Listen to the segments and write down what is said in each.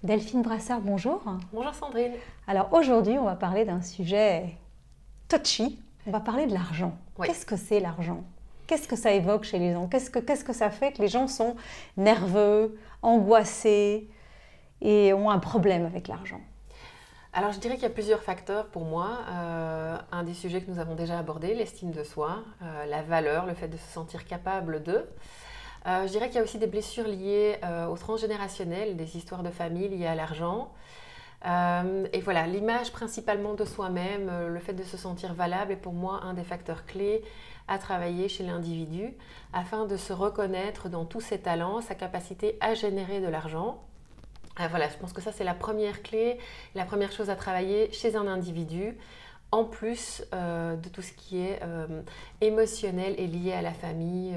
Delphine Brassard, bonjour. Bonjour Sandrine. Alors aujourd'hui, on va parler d'un sujet touchy. On va parler de l'argent. Oui. Qu'est-ce que c'est l'argent? Qu'est-ce que ça évoque chez les gens? Qu'est-ce que ça fait que les gens sont nerveux, angoissés et ont un problème avec l'argent? Alors je dirais qu'il y a plusieurs facteurs pour moi. Un des sujets que nous avons déjà abordé, l'estime de soi, la valeur, le fait de se sentir capable de. Je dirais qu'il y a aussi des blessures liées au transgénérationnel, des histoires de famille liées à l'argent. Et voilà, l'image principalement de soi-même, le fait de se sentir valable est pour moi un des facteurs clés à travailler chez l'individu afin de se reconnaître dans tous ses talents, sa capacité à générer de l'argent. Voilà, je pense que ça c'est la première clé, la première chose à travailler chez un individu, en plus de tout ce qui est émotionnel et lié à la famille,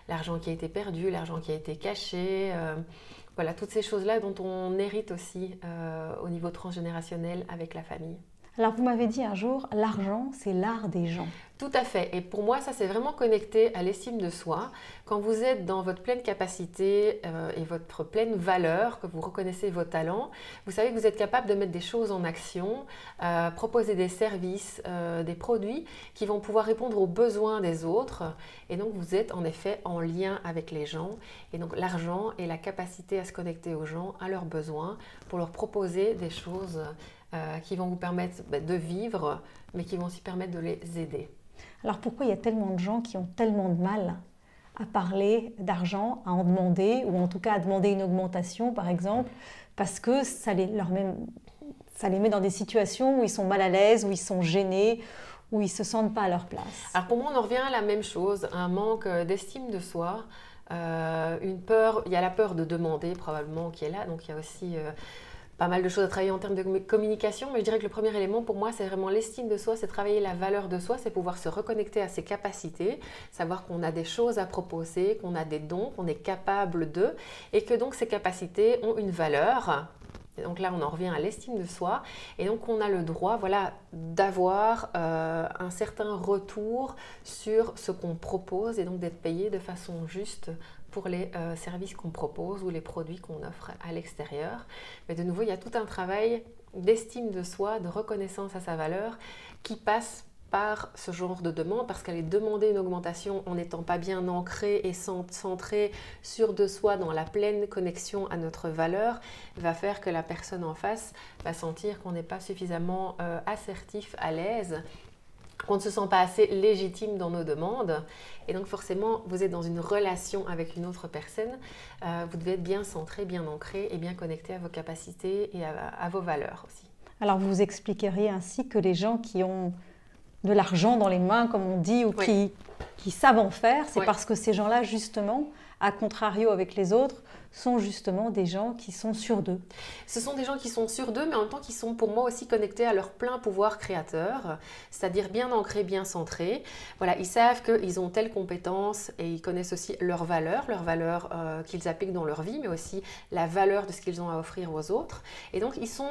l'argent qui a été perdu, l'argent qui a été caché, voilà, toutes ces choses-là dont on hérite aussi au niveau transgénérationnel avec la famille. Alors vous m'avez dit un jour, l'argent, c'est l'art des gens. Tout à fait. Et pour moi, ça c'est vraiment connecté à l'estime de soi. Quand vous êtes dans votre pleine capacité et votre pleine valeur, que vous reconnaissez vos talents, vous savez que vous êtes capable de mettre des choses en action, proposer des services, des produits qui vont pouvoir répondre aux besoins des autres. Et donc vous êtes en effet en lien avec les gens. Et donc l'argent est la capacité à se connecter aux gens, à leurs besoins, pour leur proposer des choses qui vont vous permettre de vivre, mais qui vont aussi permettre de les aider. Alors pourquoi il y a tellement de gens qui ont tellement de mal à parler d'argent, à en demander, ou en tout cas à demander une augmentation par exemple, parce que ça les met dans des situations où ils sont mal à l'aise, où ils sont gênés, où ils ne se sentent pas à leur place. Alors pour moi, on en revient à la même chose, un manque d'estime de soi, une peur, il y a la peur de demander probablement qui est là, donc il y a aussi pas mal de choses à travailler en termes de communication, mais je dirais que le premier élément pour moi, c'est vraiment l'estime de soi, c'est travailler la valeur de soi, c'est pouvoir se reconnecter à ses capacités, savoir qu'on a des choses à proposer, qu'on a des dons, qu'on est capable de, et que donc ces capacités ont une valeur. Et donc là, on en revient à l'estime de soi, et donc on a le droit, voilà, d'avoir un certain retour sur ce qu'on propose, et donc d'être payé de façon juste pour les services qu'on propose ou les produits qu'on offre à l'extérieur. Mais de nouveau, il y a tout un travail d'estime de soi, de reconnaissance à sa valeur qui passe par ce genre de demande, parce qu'aller demander une augmentation en n'étant pas bien ancré et centré sur de soi dans la pleine connexion à notre valeur va faire que la personne en face va sentir qu'on n'est pas suffisamment assertif, à l'aise, qu'on ne se sent pas assez légitime dans nos demandes. Et donc forcément, vous êtes dans une relation avec une autre personne, vous devez être bien centré, bien ancré et bien connecté à vos capacités et à vos valeurs aussi. Alors vous expliqueriez ainsi que les gens qui ont de l'argent dans les mains, comme on dit, ou Oui. qui savent en faire, c'est Oui. parce que ces gens-là, justement, à contrario avec les autres, sont justement des gens qui sont sûrs d'eux. Ce sont des gens qui sont sûrs d'eux, mais en même temps qui sont pour moi aussi connectés à leur plein pouvoir créateur, c'est-à-dire bien ancrés, bien centrés. Voilà, ils savent qu'ils ont telle compétence et ils connaissent aussi leurs valeurs qu'ils appliquent dans leur vie, mais aussi la valeur de ce qu'ils ont à offrir aux autres. Et donc, ils sont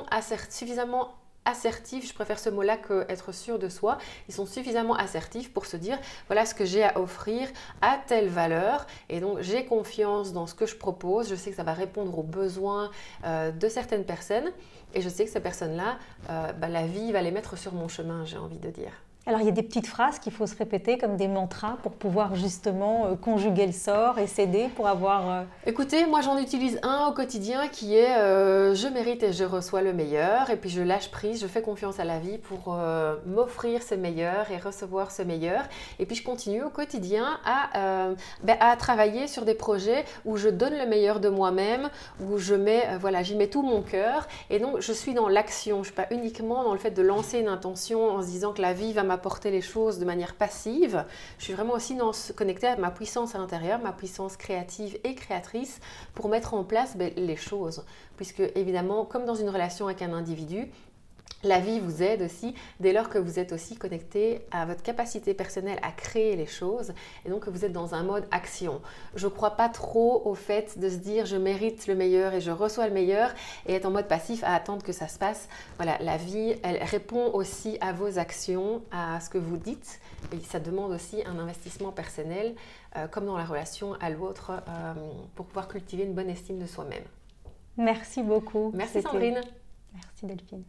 suffisamment assertifs, je préfère ce mot-là qu'être sûr de soi, ils sont suffisamment assertifs pour se dire voilà ce que j'ai à offrir à telle valeur et donc j'ai confiance dans ce que je propose, je sais que ça va répondre aux besoins de certaines personnes et je sais que ces personnes-là, la vie va les mettre sur mon chemin, j'ai envie de dire. Alors il y a des petites phrases qu'il faut se répéter comme des mantras pour pouvoir justement conjuguer le sort et s'aider pour avoir... Écoutez, moi j'en utilise un au quotidien qui est je mérite et je reçois le meilleur et puis je lâche prise, je fais confiance à la vie pour m'offrir ce meilleur et recevoir ce meilleur et puis je continue au quotidien à travailler sur des projets où je donne le meilleur de moi-même, où je mets, j'y mets tout mon cœur et donc je suis dans l'action, je ne suis pas uniquement dans le fait de lancer une intention en se disant que la vie va m'apporter les choses de manière passive. Je suis vraiment aussi connectée à ma puissance à l'intérieur, ma puissance créative et créatrice pour mettre en place les choses. Puisque évidemment, comme dans une relation avec un individu, la vie vous aide aussi dès lors que vous êtes aussi connecté à votre capacité personnelle à créer les choses et donc que vous êtes dans un mode action. Je ne crois pas trop au fait de se dire je mérite le meilleur et je reçois le meilleur et être en mode passif à attendre que ça se passe. Voilà, la vie, elle répond aussi à vos actions, à ce que vous dites et ça demande aussi un investissement personnel comme dans la relation à l'autre pour pouvoir cultiver une bonne estime de soi-même. Merci beaucoup. Merci Sandrine. Merci Delphine.